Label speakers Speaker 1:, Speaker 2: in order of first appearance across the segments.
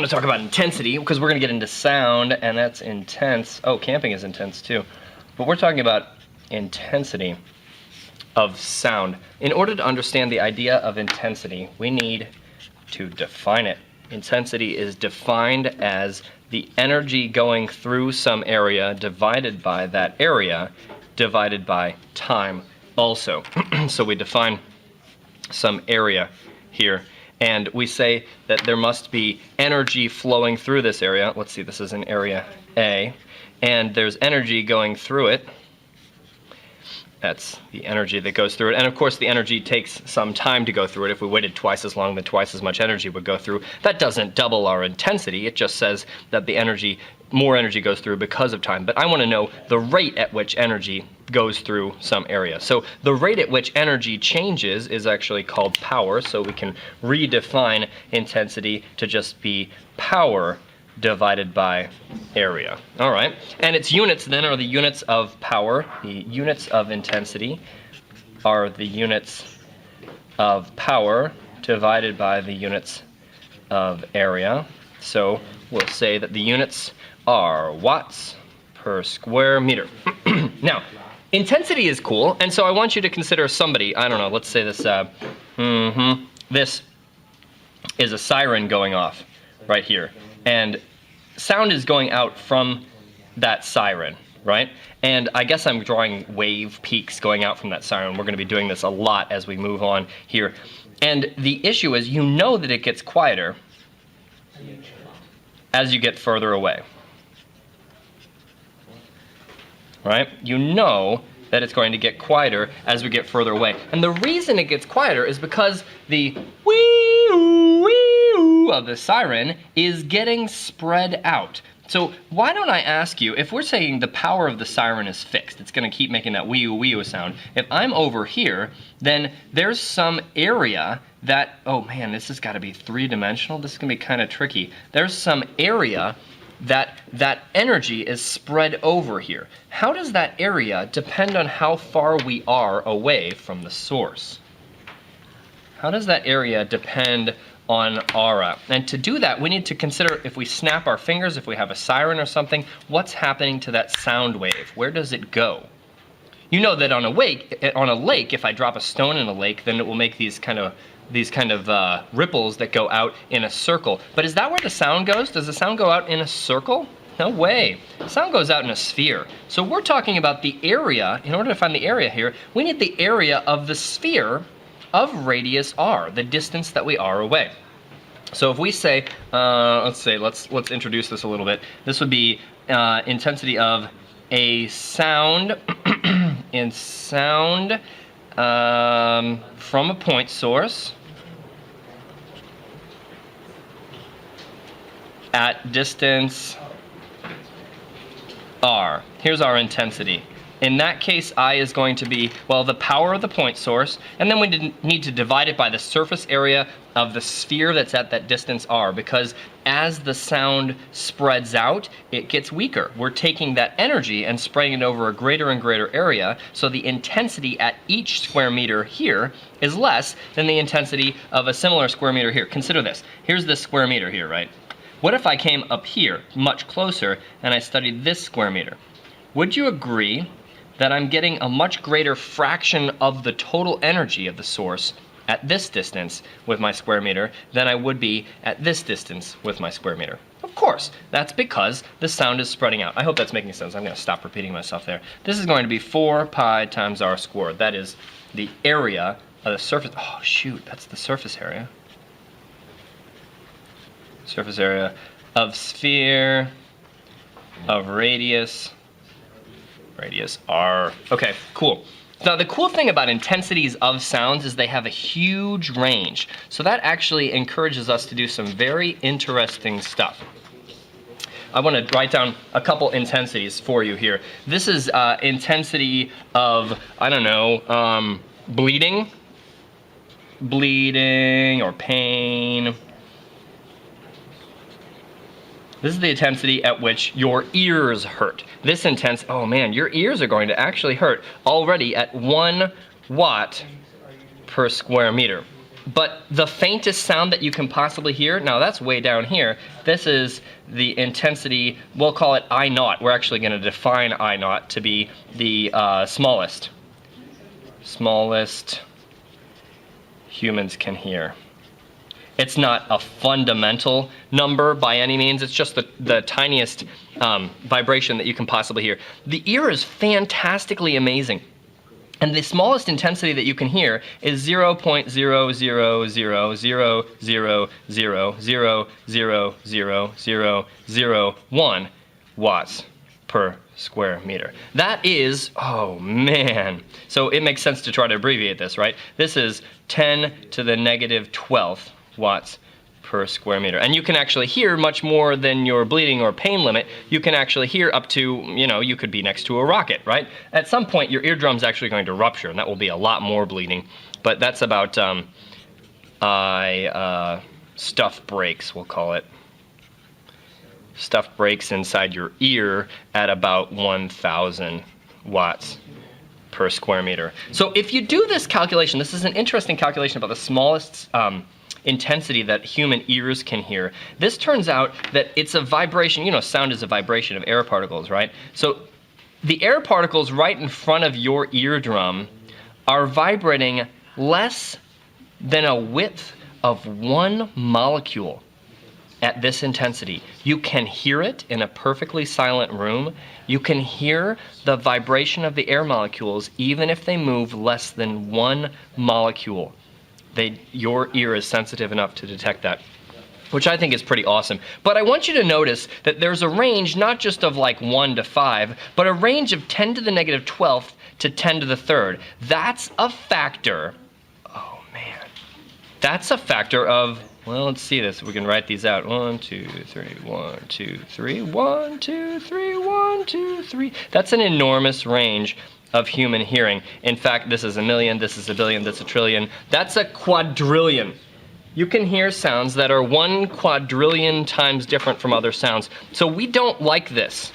Speaker 1: to talk about intensity because we're going to get into sound, and that's intense. Oh, camping is intense too. But we're talking about intensity of sound. In order to understand the idea of intensity, we need to define it. Intensity is defined as the energy going through some area divided by that area divided by time also. So we define some area here, and we say that there must be energy flowing through this area. Let's see, this is an area A, and there's energy going through it. That's the energy that goes through it. And of course the energy takes some time to go through it. If we waited twice as long, then twice as much energy would go through. That doesn't double our intensity. It just says that the energy, more energy goes through because of time. But I want to know the rate at which energy goes through some area. So the rate at which energy changes is actually called power. So we can redefine intensity to just be power divided by area. All right, and its units then are the units of power. The units of intensity are the units of power divided by the units of area. So we'll say that the units are watts per square meter. Now, intensity is cool, and so I want you to consider somebody, I don't know, let's say this, this is a siren going off right here. And sound is going out from that siren, right? And I guess I'm drawing wave peaks going out from that siren. We're going to be doing this a lot as we move on here. And the issue is, you know that it gets quieter as you get further away, right? You know that it's going to get quieter as we get further away. And the reason it gets quieter is because the wee-oo, wee-oo of the siren is getting spread out. So why don't I ask you, if we're saying the power of the siren is fixed, it's going to keep making that wee-oo, wee-oo sound. If I'm over here, then there's some area that, oh man, this has got to be three-dimensional. This is going to be kind of tricky. There's some area that energy is spread over here. How does that area depend on how far we are away from the source? How does that area depend on aura? And to do that, we need to consider, if we snap our fingers, if we have a siren or something, what's happening to that sound wave? Where does it go? You know that on a lake, if I drop a stone in a lake, then it will make these kind of ripples that go out in a circle. But is that where the sound goes? Does the sound go out in a circle? No way. Sound goes out in a sphere. So we're talking about the area. In order to find the area here, we need the area of the sphere of radius r, the distance that we are away. So if we say, let's introduce this a little bit. This would be intensity of a sound in sound from a point source at distance r. Here's our intensity. In that case, I is going to be, well, the power of the point source, and then we need to divide it by the surface area of the sphere that's at that distance r, because as the sound spreads out, it gets weaker. We're taking that energy and spreading it over a greater and greater area, so the intensity at each square meter here is less than the intensity of a similar square meter here. Consider this. Here's this square meter here, right? What if I came up here, much closer, and I studied this square meter? Would you agree that I'm getting a much greater fraction of the total energy of the source at this distance with my square meter than I would be at this distance with my square meter? Of course, that's because the sound is spreading out. I hope that's making sense. I'm going to stop repeating myself there. This is going to be 4 pi times r squared. That is the area of the surface. Oh shoot, that's the surface area. Surface area of sphere of radius r. Okay, cool. Now the cool thing about intensities of sounds is they have a huge range. So that actually encourages us to do some very interesting stuff. I want to write down a couple intensities for you here. This is intensity of, I don't know, bleeding or pain. This is the intensity at which your ears hurt. This intense, oh man, your ears are going to actually hurt already at 1 watt per square meter. But the faintest sound that you can possibly hear, now that's way down here. This is the intensity, we'll call it I naught. We're actually going to define I naught to be the smallest humans can hear. It's not a fundamental number by any means. It's just the tiniest vibration that you can possibly hear. The ear is fantastically amazing. And the smallest intensity that you can hear is 0.0000000000001 watts per square meter. That is, oh man. So it makes sense to try to abbreviate this, right? This is 10 to the negative 12th watts per square meter. And you can actually hear much more than your bleeding or pain limit. You can actually hear up to, you know, you could be next to a rocket, right? At some point, your eardrum's actually going to rupture, and that will be a lot more bleeding. But that's about, stuff breaks, we'll call it. Stuff breaks inside your ear at about 1,000 watts per square meter. So if you do this calculation, this is an interesting calculation about the smallest intensity that human ears can hear. This turns out that it's a vibration. You know, sound is a vibration of air particles, right? So the air particles right in front of your eardrum are vibrating less than a width of one molecule at this intensity. You can hear it in a perfectly silent room. You can hear the vibration of the air molecules even if they move less than one molecule. Your ear is sensitive enough to detect that, which I think is pretty awesome. But I want you to notice that there's a range not just of like 1 to 5, but a range of 10 to the negative 12th to 10 to the 3rd. That's a factor, oh man, that's a factor of, well, let's see this. We can write these out. 1, 2, 3, 1, 2, 3, 1, 2, 3, 1, 2, 3. That's an enormous range of human hearing. In fact, this is a million, this is a billion, this is a trillion. That's a quadrillion. You can hear sounds that are 1 quadrillion times different from other sounds. So we don't like this.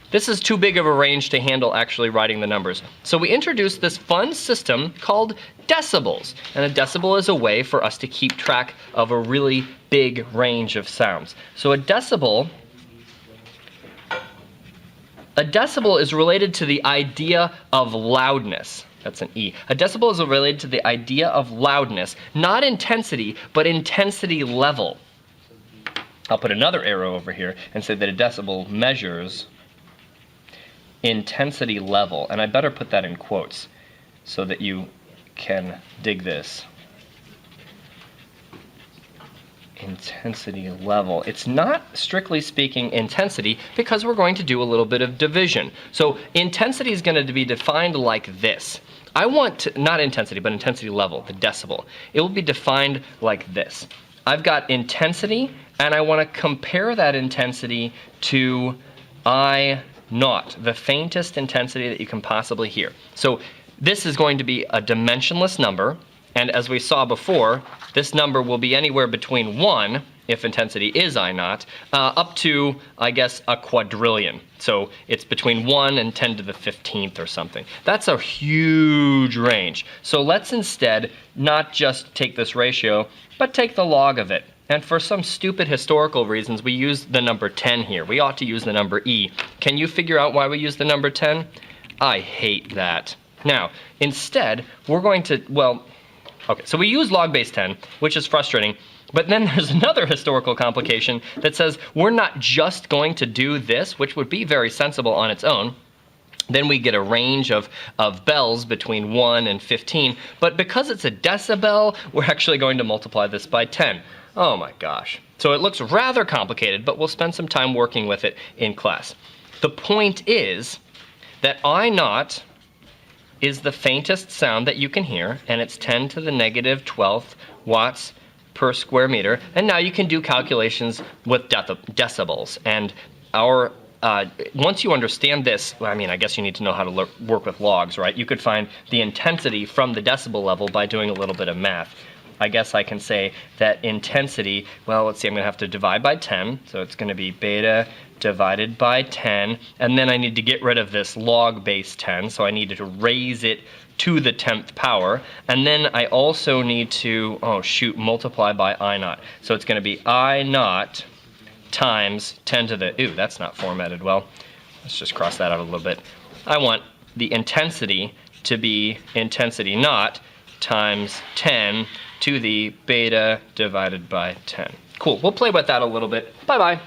Speaker 1: This is too big of a range to handle actually writing the numbers. So we introduced this fun system called decibels. And a decibel is a way for us to keep track of a really big range of sounds. So a decibel is related to the idea of loudness. That's an E. A decibel is related to the idea of loudness, not intensity, but intensity level. I'll put another arrow over here and say that a decibel measures intensity level. And I better put that in quotes so that you can dig this. Intensity level. It's not, strictly speaking, intensity because we're going to do a little bit of division. So intensity is going to be defined like this. I want to, not intensity, but intensity level, the decibel. It will be defined like this. I've got intensity, and I want to compare that intensity to I naught, the faintest intensity that you can possibly hear. So this is going to be a dimensionless number. And as we saw before, this number will be anywhere between 1, if intensity is I naught, up to, I guess, a quadrillion. So it's between 1 and 10 to the 15th or something. That's a huge range. So let's instead not just take this ratio, but take the log of it. And for some stupid historical reasons, we use the number 10 here. We ought to use the number E. Can you figure out why we use the number 10? I hate that. Now, instead, we're going to, well, okay, so we use log base 10, which is frustrating, but then there's another historical complication that says we're not just going to do this, which would be very sensible on its own. Then we get a range of bells between 1 and 15, but because it's a decibel, we're actually going to multiply this by 10. Oh my gosh. So it looks rather complicated, but we'll spend some time working with it in class. The point is that I naught is the faintest sound that you can hear, and it's 10 to the negative 12th watts per square meter. And now you can do calculations with decibels. And once you understand this, well, I mean, I guess you need to know how to work with logs, right? You could find the intensity from the decibel level by doing a little bit of math. I guess I can say that intensity, well, let's see, I'm gonna have to divide by 10, so it's gonna be beta divided by 10, and then I need to get rid of this log base 10, so I need to raise it to the 10th power, and then I also need to, oh shoot, multiply by I naught. So it's gonna be I naught times 10 to the, ooh, that's not formatted well. Let's just cross that out a little bit. I want the intensity to be intensity naught times 10 to the beta divided by 10. Cool, we'll play with that a little bit. Bye-bye.